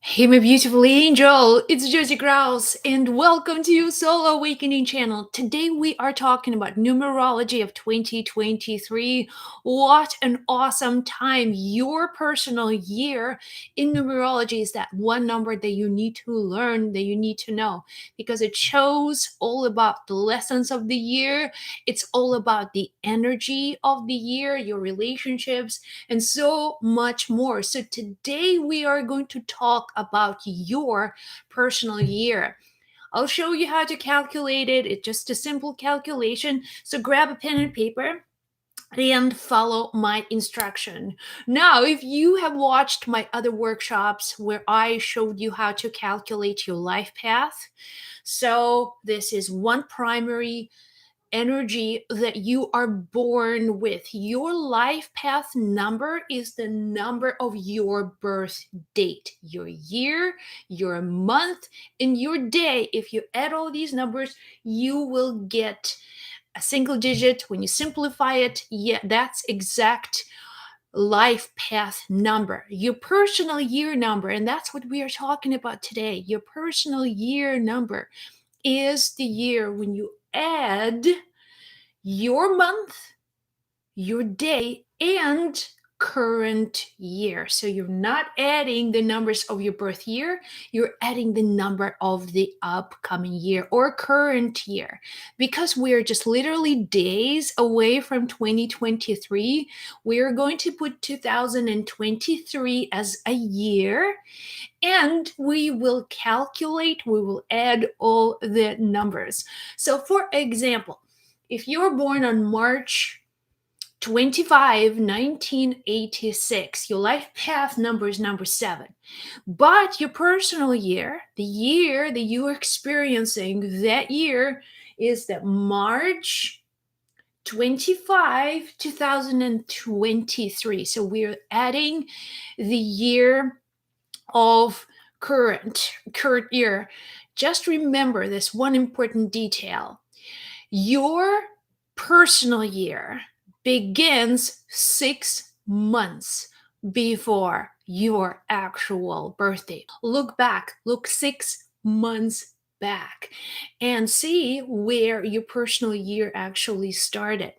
Hey, my beautiful angel, it's Josie Kraus, and welcome to your Soul Awakening channel. Today, we are talking about numerology of 2023. What an awesome time! Your personal year in numerology is that one number that you need to learn, that you need to know, because it shows all about the lessons of the year. It's all about the energy of the year, your relationships, and so much more. So, today we are going to talk about your personal year. I'll show you how to calculate it. It's just a simple calculation. So, grab a pen and paper and follow my instruction. Now, if you have watched my other workshops where I showed you how to calculate your life path, so this is one primary energy that you are born with. Your life path number is the number of your birth date, your year, your month, and your day. If you add all these numbers, you will get a single digit. When you simplify it, yeah, that's exact life path number, your personal year number. And that's what we are talking about today. Your personal year number is the year when you add your month, your day, and current year. So you're not adding the numbers of your birth year, you're adding the number of the upcoming year or current year. Because we're just literally days away from 2023, we're going to put 2023 as a year, and we will calculate, we will add all the numbers. So, for example, if you were born on March 25, 1986, your life path number is number 7. But your personal year, the year that you are experiencing that year, is that March 25, 2023. So we're adding the year of current year. Just remember this one important detail. Your personal year begins 6 months before your actual birthday. Look back, look 6 months back, and see where your personal year actually started.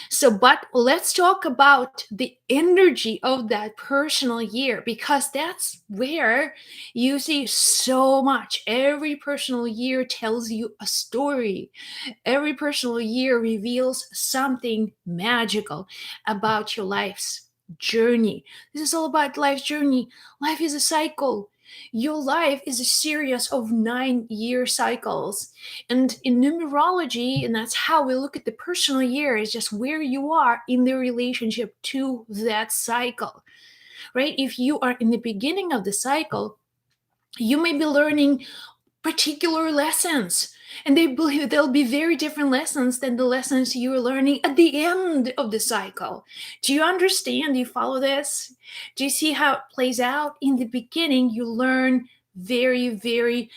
So, but let's talk about the energy of that personal year, because that's where you see so much. Every personal year tells you a story. Every personal year reveals something magical about your life's journey. This is all about life's journey. Life is a cycle. Your life is a series of 9 year cycles. And in numerology, and that's how we look at the personal year, is just where you are in the relationship to that cycle, right? If you are in the beginning of the cycle, you may be learning particular lessons, and they'll be very different lessons than the lessons you're learning at the end of the cycle. Do you understand? Do you follow this? Do you see how it plays out? In the beginning, you learn very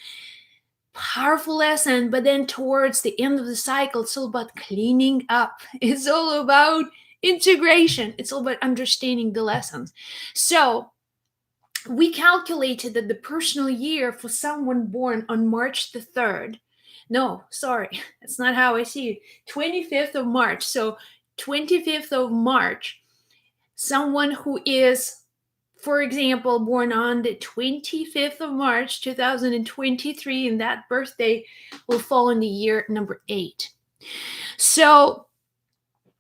powerful lesson, but then towards the end of the cycle, it's all about cleaning up. It's all about integration. It's all about understanding the lessons. So we calculated that the personal year for someone born on March the 3rd, no, sorry, that's not how I see it, 25th of March. So 25th of March, someone who is, for example, born on the 25th of March 2023, and that birthday will fall in the year number 8. So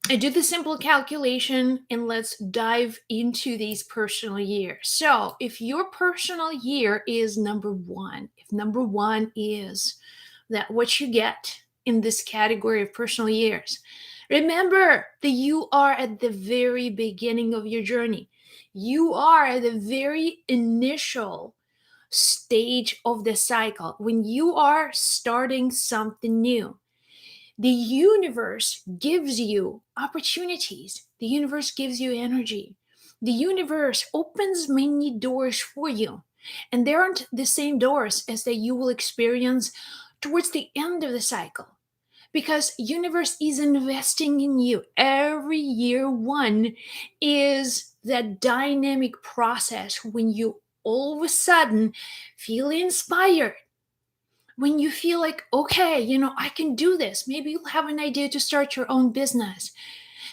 I do the simple calculation, and let's dive into these personal years. So, if your personal year is number 1, if number 1 is that what you get in this category of personal years, remember that you are at the very beginning of your journey. You are at the very initial stage of the cycle when you are starting something new. The universe gives you opportunities, the universe gives you energy, the universe opens many doors for you, and they aren't the same doors as that you will experience towards the end of the cycle, because universe is investing in you. Every year one is that dynamic process when you all of a sudden feel inspired, when you feel like, okay, I can do this. Maybe you'll have an idea to start your own business.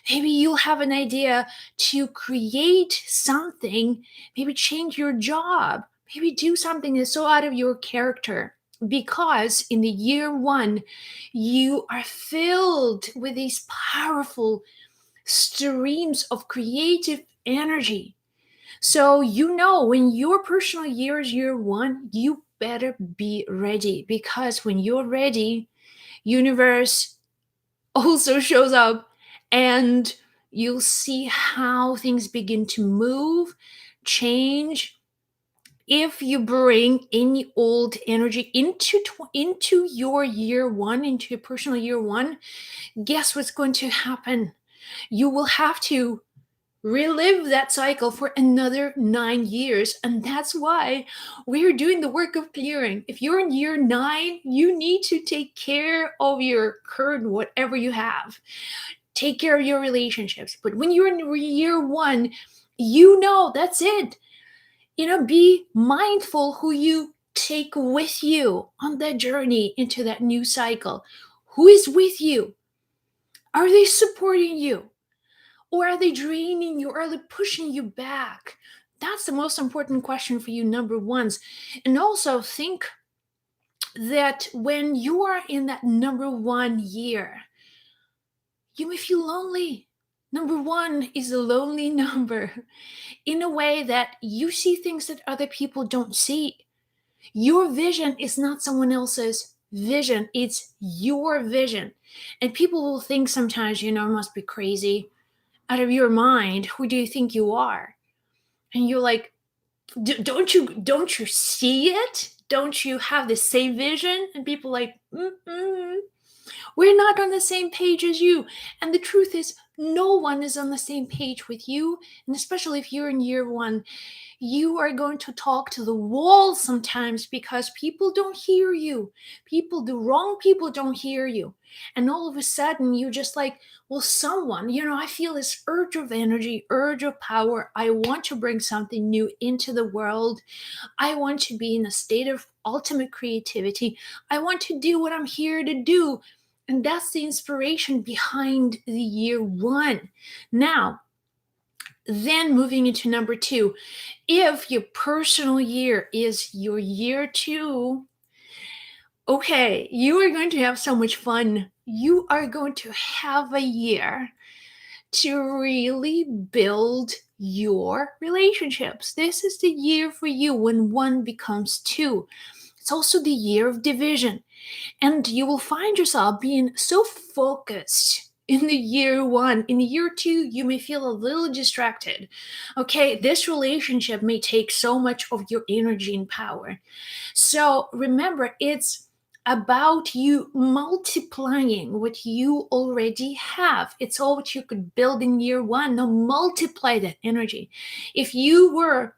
Maybe you'll have an idea to create something, maybe change your job, maybe do something that's so out of your character. Because in the year one, you are filled with these powerful streams of creative energy. So, when your personal year is year one, you better be ready, because when you're ready, universe also shows up, and you'll see how things begin to move, change. If you bring any old energy into your year one, into your personal year one, guess what's going to happen? You will have to relive that cycle for another 9 years. And that's why we're doing the work of clearing. If you're in year nine, you need to take care of your current whatever you have. Take care of your relationships. But when you're in year one, that's it. Be mindful who you take with you on that journey into that new cycle. Who is with you? Are they supporting you? Or are they draining you? Or are they pushing you back? That's the most important question for you, number ones. And also think that when you are in that number one year, you may feel lonely. Number one is a lonely number in a way that you see things that other people don't see. Your vision is not someone else's vision, it's your vision. And people will think sometimes, must be crazy, out of your mind. Who do you think you are? And you're like, don't you see it? Don't you have the same vision? And people like, we're not on the same page as you. And the truth is, no one is on the same page with you. And especially if you're in year one, you are going to talk to the wall sometimes, because people don't hear you. The wrong people don't hear you. And all of a sudden, you're just like, well, someone, I feel this urge of energy, urge of power. I want to bring something new into the world. I want to be in a state of ultimate creativity. I want to do what I'm here to do. And that's the inspiration behind the year one. Now, then moving into number two, if your personal year is your year two, okay, you are going to have so much fun. You are going to have a year to really build your relationships. This is the year for you when one becomes two. It's also the year of division. And you will find yourself being so focused in the year one. In the year two, you may feel a little distracted. Okay, this relationship may take so much of your energy and power. So remember, it's about you multiplying what you already have. It's all what you could build in year one. Now multiply that energy. If you were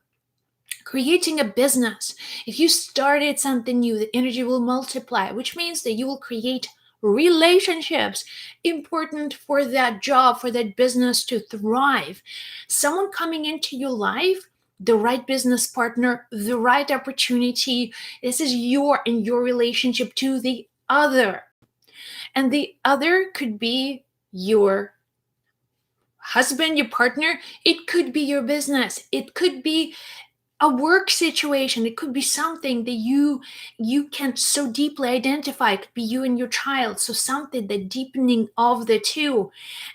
creating a business, if you started something new, the energy will multiply, which means that you will create relationships important for that job, for that business to thrive. Someone coming into your life, the right business partner, the right opportunity. This is your relationship to the other. And the other could be your husband, your partner. It could be your business. It could be a work situation. It could be something that you can so deeply identify. It could be you and your child. So something, the deepening of the two.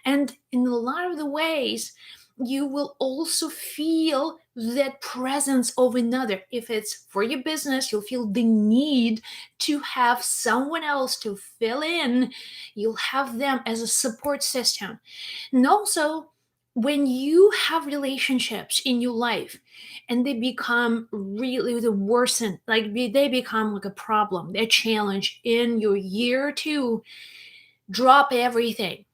And in a lot of the ways, you will also feel that presence of another. If it's for your business, you'll feel the need to have someone else to fill in. You'll have them as a support system. And also, when you have relationships in your life and they become really the worsen, like they become like a problem, a challenge in your year two, drop everything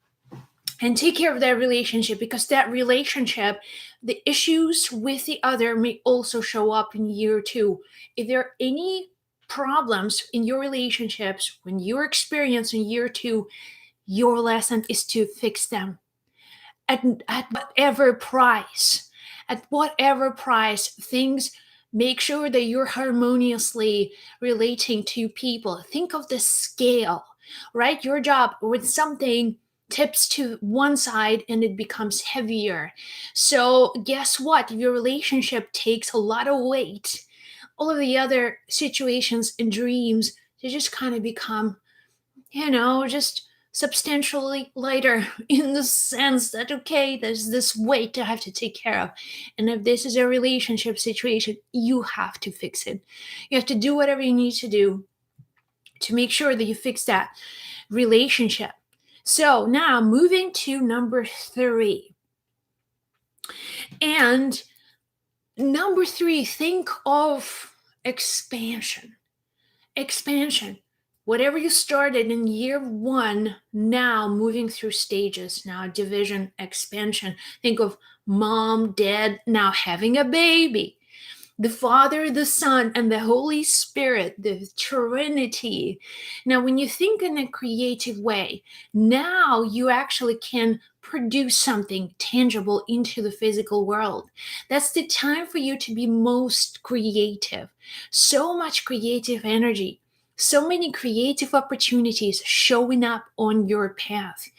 and take care of that relationship, because that relationship, the issues with the other may also show up in year two. If there are any problems in your relationships when you're experiencing year two, your lesson is to fix them at whatever price. At whatever price, things Make sure that you're harmoniously relating to people. Think of the scale, right? Your job, when something tips to one side and it becomes heavier. So, guess what? If your relationship takes a lot of weight, all of the other situations and dreams, they just kind of become, just substantially lighter in the sense that, okay, there's this weight I have to take care of. And if this is a relationship situation, you have to fix it. You have to do whatever you need to do to make sure that you fix that relationship. So now moving to number three. And number three, think of expansion. Expansion. Whatever you started in year one, now moving through stages, now division, expansion. Think of mom, dad, now having a baby. The Father, the Son, and the Holy Spirit, the Trinity. Now, when you think in a creative way, now you actually can produce something tangible into the physical world. That's the time for you to be most creative. So much creative energy, so many creative opportunities showing up on your path,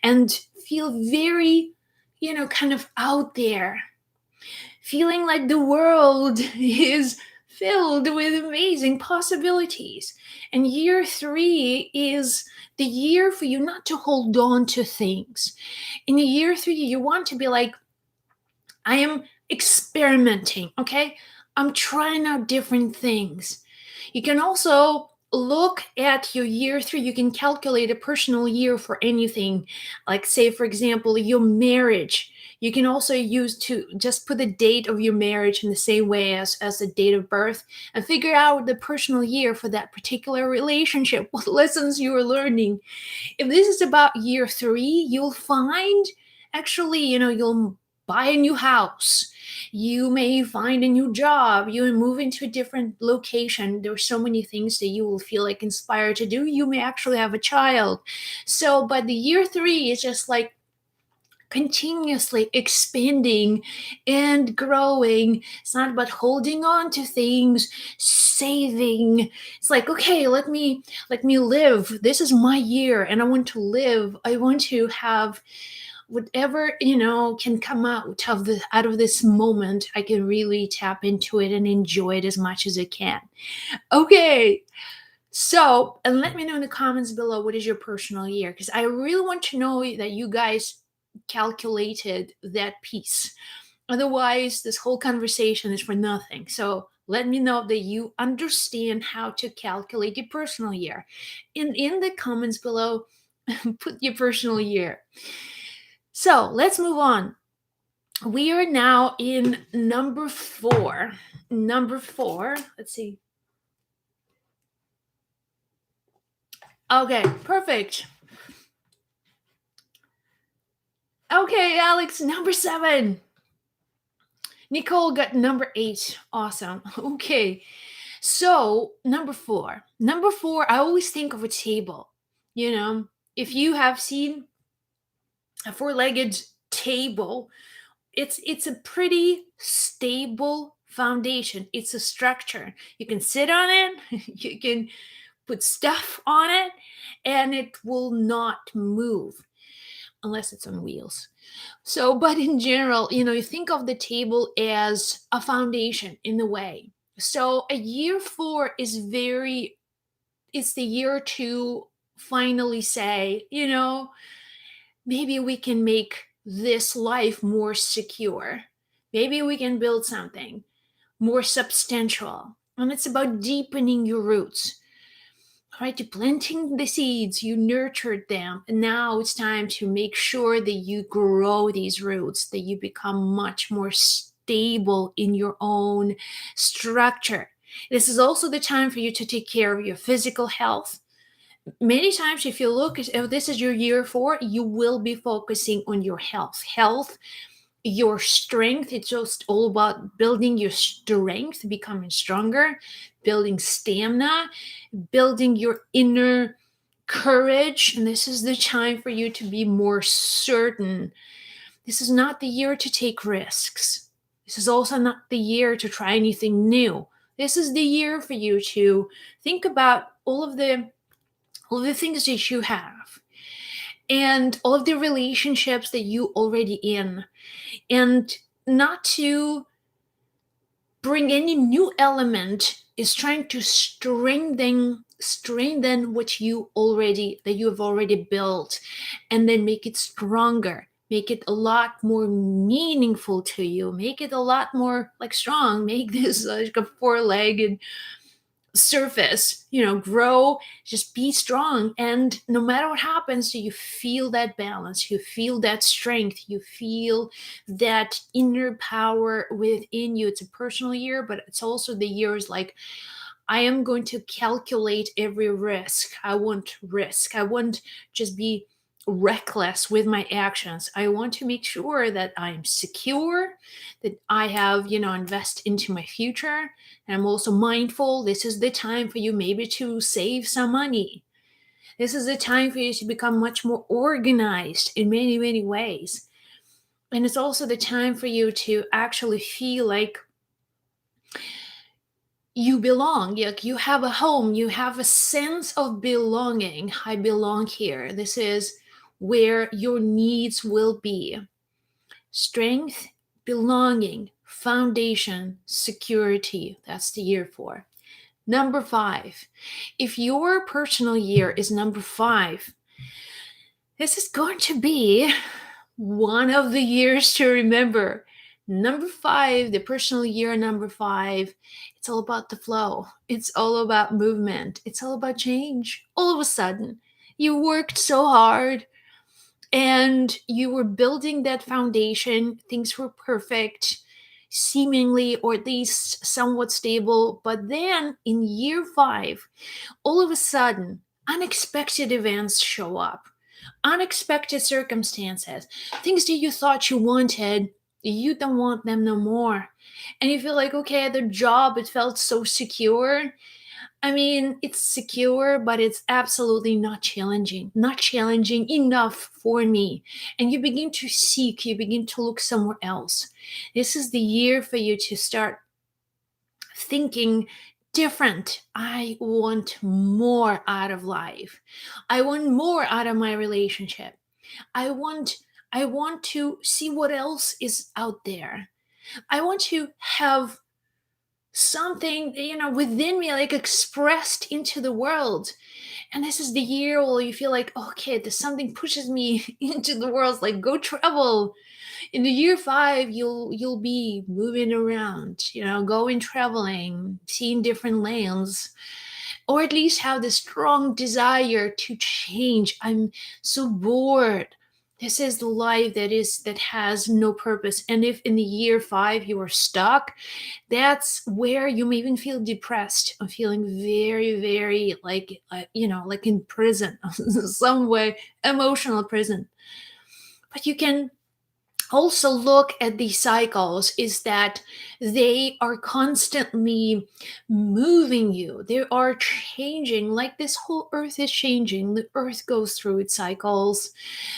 and feel very, kind of out there, feeling like the world is filled with amazing possibilities. And year three is the year for you not to hold on to things. In year three, you want to be like, I am experimenting, okay? I'm trying out different things. You can also look at your year three. You can calculate a personal year for anything. Like, say, for example, your marriage. You can also use to just put the date of your marriage in the same way as the date of birth and figure out the personal year for that particular relationship, what lessons you are learning. If this is about year three, you'll find actually, you'll buy a new house. You may find a new job. You may move into a different location. There are so many things that you will feel like inspired to do. You may actually have a child. So, but the year three is just like continuously expanding and growing. It's not about holding on to things, saving. It's like, okay, let me live. This is my year and I want to live. I want to have whatever, can come out of this moment. I can really tap into it and enjoy it as much as I can. Okay. So, and let me know in the comments below, what is your personal year? Because I really want to know that you guys calculated that piece. Otherwise, this whole conversation is for nothing. So, let me know that you understand how to calculate your personal year. In the comments below, put your personal year. So, let's move on. We are now in number four. Number four, let's see. Okay, perfect. Okay, Alex, number seven. Nicole got number eight. Awesome. Okay. So, number four. Number four, I always think of a table. You know, if you have seen a four-legged table, it's a pretty stable foundation. It's a structure. You can sit on it, you can put stuff on it, and it will not move unless it's on wheels. So, but in general, you think of the table as a foundation in a way. So, a year four it's the year to finally say, maybe we can make this life more secure. Maybe we can build something more substantial. And it's about deepening your roots. Right, you planting the seeds, you nurtured them, and now it's time to make sure that you grow these roots, that you become much more stable in your own structure. This is also the time for you to take care of your physical health. Many times, if you look, if this is your year four, you will be focusing on your health, your strength. It's just all about building your strength, becoming stronger, building stamina, building your inner courage. And this is the time for you to be more certain. This is not the year to take risks. This is also not the year to try anything new. This is the year for you to think about all of the things that you have and all of the relationships that you already in, and not to bring any new element, is trying to strengthen what you have already built, and then make it stronger, make it a lot more meaningful to you, make it a lot more like strong, make this like a four-legged surface, grow, just be strong. And no matter what happens, you feel that balance, you feel that strength, you feel that inner power within you. It's a personal year, but it's also the years like, I am going to calculate every risk. I want risk. I want just be reckless with my actions. I want to make sure that I'm secure, that I have, invest into my future. And I'm also mindful. This is the time for you maybe to save some money. This is the time for you to become much more organized in many, many ways. And it's also the time for you to actually feel like you belong, like you have a home, you have a sense of belonging. I belong here. This is where your needs will be. Strength, belonging, foundation, security. That's the year for. Number 5. If your personal year is number 5, this is going to be one of the years to remember. Number 5, the personal year number 5, it's all about the flow. It's all about movement. It's all about change. All of a sudden, you worked so hard and you were building that foundation. Things were perfect, seemingly, or at least somewhat stable. But then in year 5, all of a sudden, unexpected events show up, unexpected circumstances, things that you thought you wanted, you don't want them no more. And you feel like, okay, the job, it felt so secure. I mean, it's secure, but it's absolutely not challenging enough for me. And you begin to seek, you begin to look somewhere else. This is the year for you to start thinking different. I want more out of life. I want more out of my relationship. I want I want to see what else is out there. I want to have something, within me, like expressed into the world. And this is the year where you feel like, okay, there's something pushes me into the world, like go travel. In the year 5, you'll be moving around, going traveling, seeing different lands, or at least have this strong desire to change. I'm so bored. This is the life that has no purpose. And if in the year 5 you are stuck, that's where you may even feel depressed or feeling very, very like, like in prison, some way, emotional prison. But you can also look at these cycles, is that they are constantly moving you, they are changing, like this whole earth is changing. The earth goes through its cycles,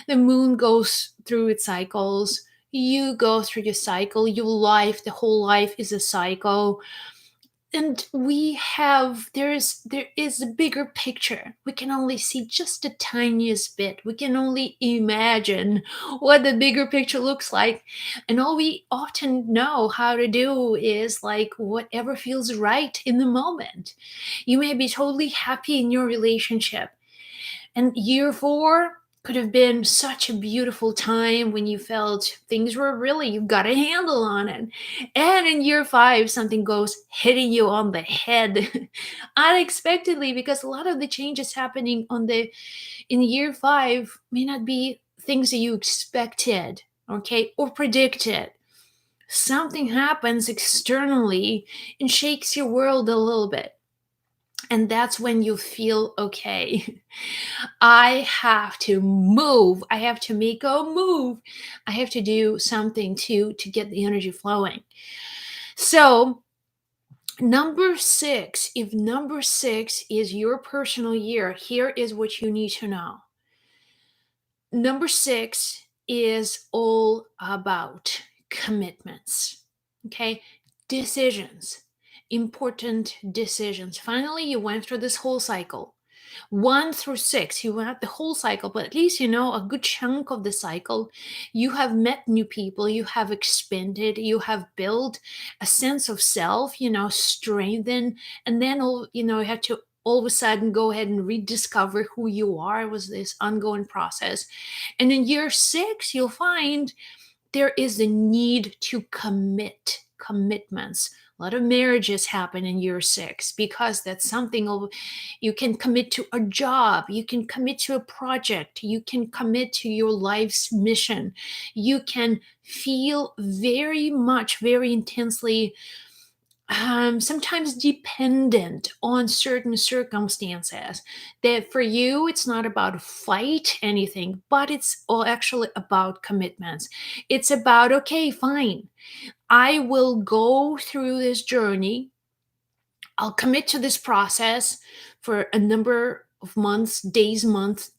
the moon goes through its cycles, you go through your cycle, your life, the whole life is a cycle. And there is a bigger picture. We can only see just the tiniest bit. We can only imagine what the bigger picture looks like. And all we often know how to do is like whatever feels right in the moment. You may be totally happy in your relationship, and year 4 could have been such a beautiful time when you felt things were really, you got a handle on it. And in year 5, something goes hitting you on the head unexpectedly, because a lot of the changes happening in year 5 may not be things that you expected, okay, or predicted. Something happens externally and shakes your world a little bit. And that's when you feel okay. I have to move. I have to make a move. I have to do something to get the energy flowing. So, number 6, if number 6 is your personal year, here is what you need to know. Number 6 is all about commitments. Okay, decisions, important decisions. Finally, you went through this whole cycle. 1 through 6, you went the whole cycle, but at least you know a good chunk of the cycle. You have met new people, you have expanded, you have built a sense of self, strengthened, and then you have to all of a sudden go ahead and rediscover who you are. It was this ongoing process. And in year 6, you'll find there is a need to commitments. A lot of marriages happen in year 6 because that's something you can commit to a job, you can commit to a project, you can commit to your life's mission. You can feel very much, very intensely, sometimes dependent on certain circumstances. That for you, it's not about fight anything, but it's all actually about commitments. It's about, okay, fine, I will go through this journey. I'll commit to this process for a number of months, days, months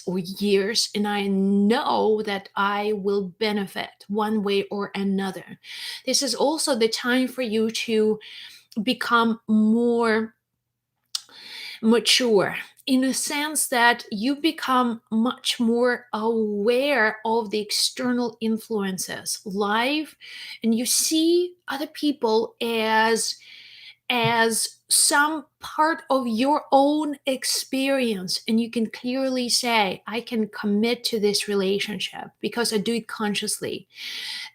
or years, and I know that I will benefit one way or another. This is also the time for you to become more mature, in a sense that you become much more aware of the external influences life, and you see other people as some part of your own experience, and you can clearly say, I can commit to this relationship because I do it consciously,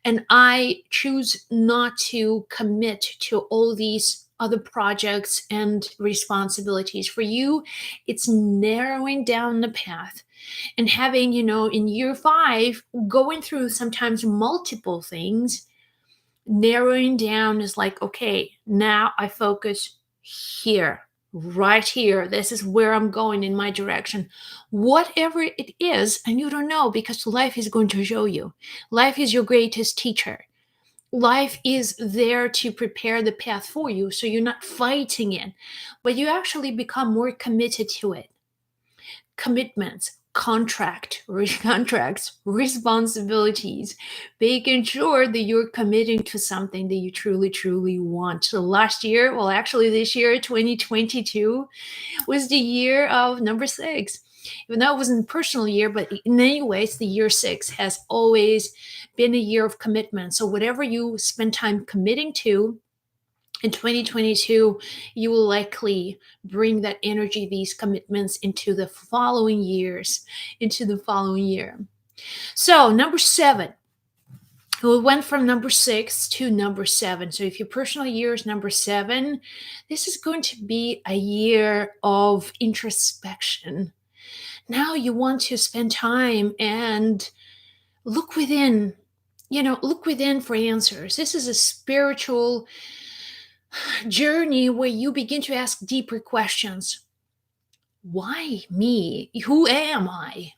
and I choose not to commit to all these other projects and responsibilities. For you, it's narrowing down the path and having, in year 5, going through sometimes multiple things. Narrowing down is like, okay, now I focus here, right here. This is where I'm going in my direction. Whatever it is, and you don't know because life is going to show you. Life is your greatest teacher. Life is there to prepare the path for you, so you're not fighting it, but you actually become more committed to it. Commitments, contracts, responsibilities, making sure that you're committing to something that you truly, truly want. So last year, well, actually this year, 2022, was the year of number 6. Even though it wasn't a personal year, but in many ways, the year 6 has always been a year of commitment. So whatever you spend time committing to in 2022, you will likely bring that energy, these commitments into the following years, into the following year. So, number 7, we went from number 6 to number 7. So, if your personal year is number 7, this is going to be a year of introspection. Now, you want to spend time and look within, look within for answers. This is a spiritual journey where you begin to ask deeper questions. Why me? Who am I?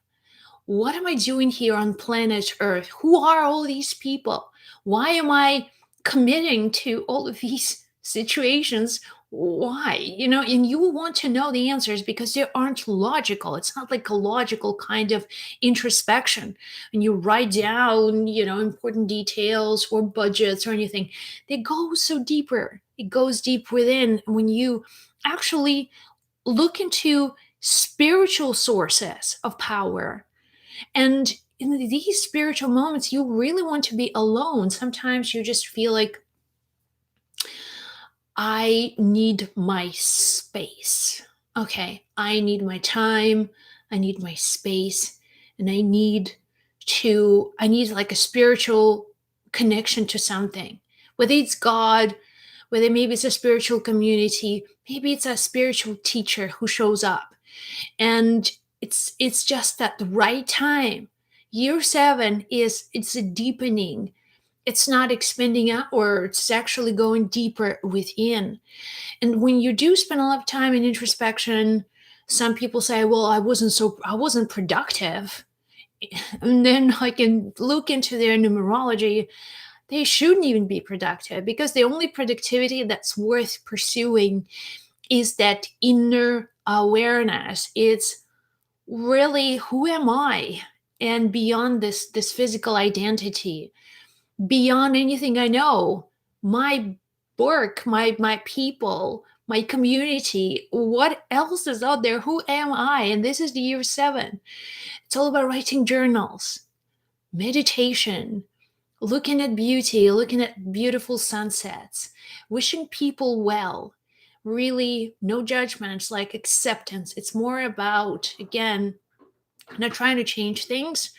What am I doing here on planet Earth? Who are all these people? Why am I committing to all of these situations? Why? And you will want to know the answers because they aren't logical. It's not like a logical kind of introspection. And you write down, important details or budgets or anything. They go so deeper. It goes deep within when you actually look into spiritual sources of power. And in these spiritual moments, you really want to be alone. Sometimes you just feel like, I need my space. Okay, I need my time, I need my space, and I need like a spiritual connection to something. Whether it's God, whether maybe it's a spiritual community, maybe it's a spiritual teacher who shows up, and it's just at the right time. Year 7 it's a deepening. It's not expanding outwards, it's actually going deeper within. And when you do spend a lot of time in introspection, some people say, well, I wasn't productive. And then I can look into their numerology. They shouldn't even be productive because the only productivity that's worth pursuing is that inner awareness. It's really, who am I? And beyond this physical identity, beyond anything I know, my work, my people, my community, what else is out there? Who am I? And this is the year 7. It's all about writing journals, meditation, looking at beauty, looking at beautiful sunsets, wishing people well. Really, no judgments, like acceptance. It's more about, again, not trying to change things,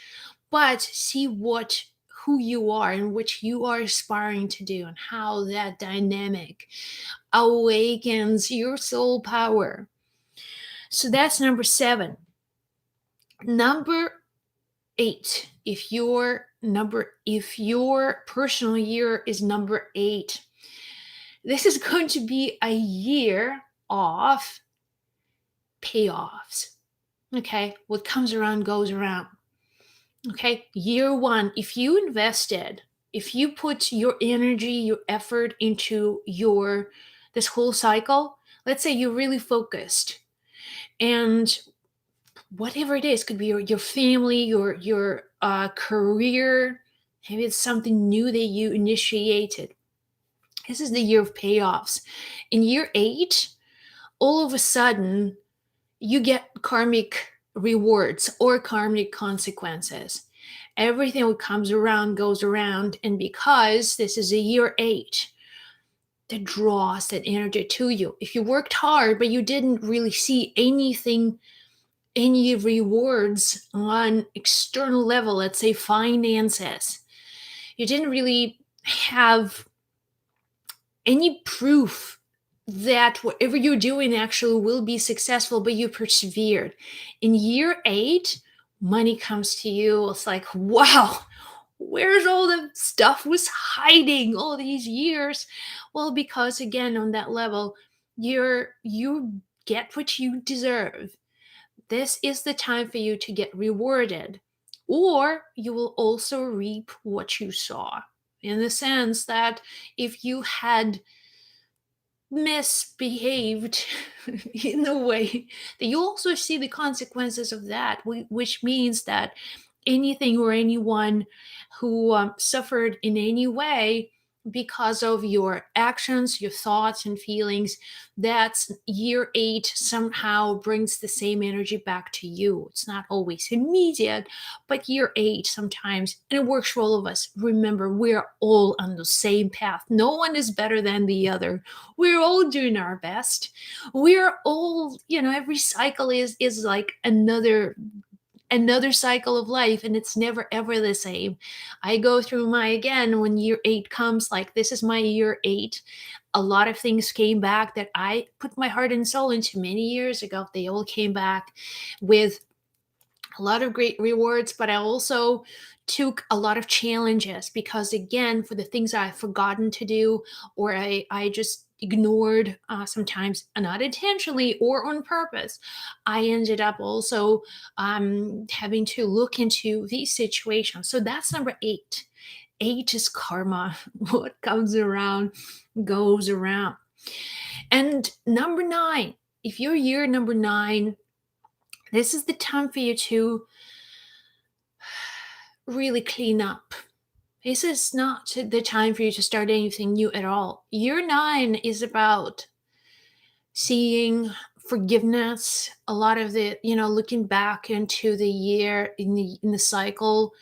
but see who you are and what you are aspiring to do and how that dynamic awakens your soul power. So that's number 7. Number 8, if your personal year is number 8, this is going to be a year of payoffs. Okay, what comes around goes around. Okay, year 1, if you invested, if you put your energy, your effort into this whole cycle, let's say you're really focused, and whatever it is, could be your family, your career, maybe it's something new that you initiated. This is the year of payoffs. In year 8, all of a sudden you get karmic rewards or karmic consequences. Everything that comes around goes around, and because this is a year 8 that draws that energy to you, if you worked hard but you didn't really see any rewards on external level, let's say finances, you didn't really have any proof that whatever you're doing actually will be successful, but you persevered. In year 8, money comes to you. It's like, wow, where's all the stuff was hiding all these years? Well, because again, on that level, you get what you deserve. This is the time for you to get rewarded, or you will also reap what you saw. In the sense that if you had misbehaved in a way, that you also see the consequences of that, which means that anything or anyone who suffered in any way because of your actions, your thoughts and feelings, that's year 8 somehow brings the same energy back to you. It's not always immediate, but year 8 sometimes, and it works for all of us. Remember, we're all on the same path. No one is better than the other. We're all doing our best. We're all, every cycle is like another cycle of life, and it's never ever the same. I go through again, when year 8 comes, like this is my year 8, a lot of things came back that I put my heart and soul into many years ago. They all came back with a lot of great rewards, but I also took a lot of challenges, because again, for the things I've forgotten to do, or I just ignored, sometimes not intentionally or on purpose, I ended up also having to look into these situations. So that's number 8. 8 is karma. What comes around goes around. And number 9, if you're year number 9, this is the time for you to really clean up. This is not the time for you to start anything new at all. Year 9 is about seeing forgiveness, a lot of looking back into the year in the cycle,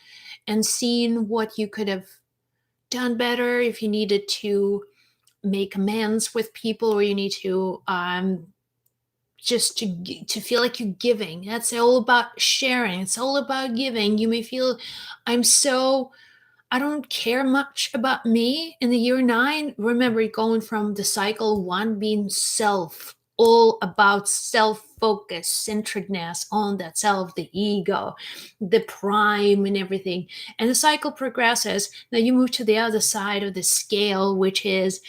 and seeing what you could have done better, if you needed to make amends with people, or you need to just to feel like you're giving. That's all about sharing. It's all about giving. You may feel, I don't care much about me in the year 9. Remember, going from the cycle 1 being self, all about self focus, centeredness on that self, the ego, the prime, and everything. And the cycle progresses. Now you move to the other side of the scale, which is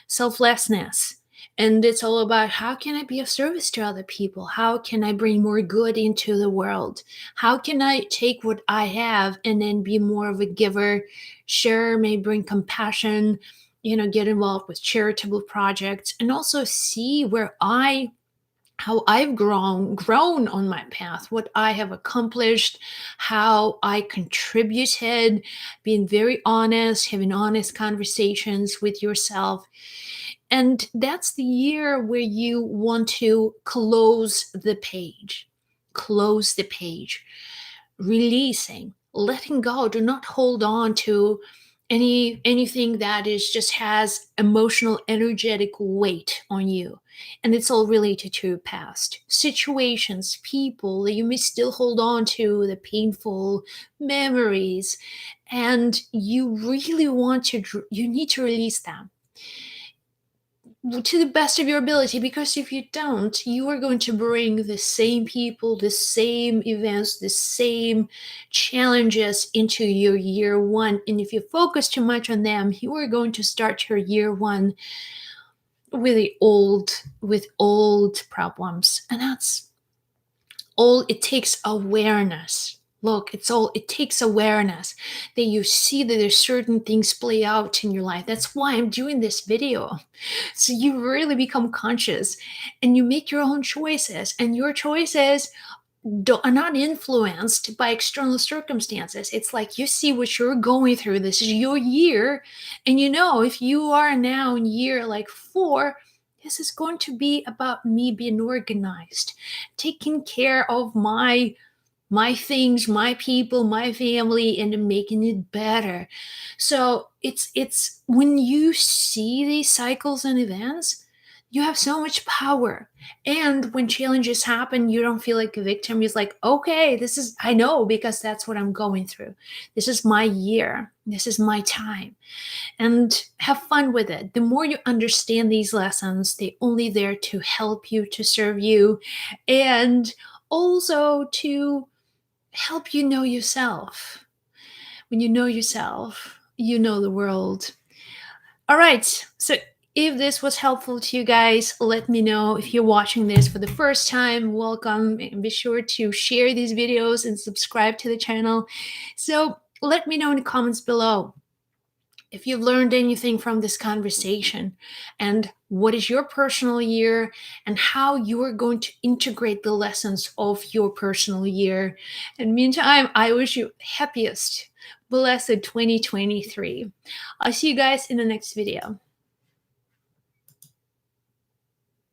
selflessness. And it's all about, how can I be of service to other people? How can I bring more good into the world? How can I take what I have and then be more of a giver? Share, may bring compassion, get involved with charitable projects, and also see where I how I've grown on my path, what I have accomplished, how I contributed, being very honest, having honest conversations with yourself. And that's the year where you want to close the page. Close the page, releasing, letting go. Do not hold on to anything that is just has emotional, energetic weight on you. And it's all related to your past situations, people that you may still hold on to, the painful memories. And you really want to, you need to release them to the best of your ability, because if you don't, you are going to bring the same people, the same events, the same challenges into your year one. And if you focus too much on them, you are going to start your year one with old problems. And that's all it takes. Awareness. Look, it takes awareness that you see that there's certain things play out in your life. That's why I'm doing this video. So you really become conscious and you make your own choices, and your choices are not influenced by external circumstances. It's like you see what you're going through. This is your year. And you know, if you are now in year like 4, this is going to be about me being organized, taking care of my things, my people, my family, and making it better. So it's when you see these cycles and events, you have so much power. And when challenges happen, you don't feel like a victim. It's like, okay, this is, I know, because that's what I'm going through. This is my year. This is my time. And have fun with it. The more you understand these lessons, they're only there to help you, to serve you, and also to help you know yourself. When you know yourself, you know the world. All right. So if this was helpful to you guys, let me know. If you're watching this for the first time, welcome. And be sure to share these videos and subscribe to the channel. So let me know in the comments below if you've learned anything from this conversation, and what is your personal year, and how you are going to integrate the lessons of your personal year. And meantime, I wish you happiest, blessed 2023. I'll see you guys in the next video.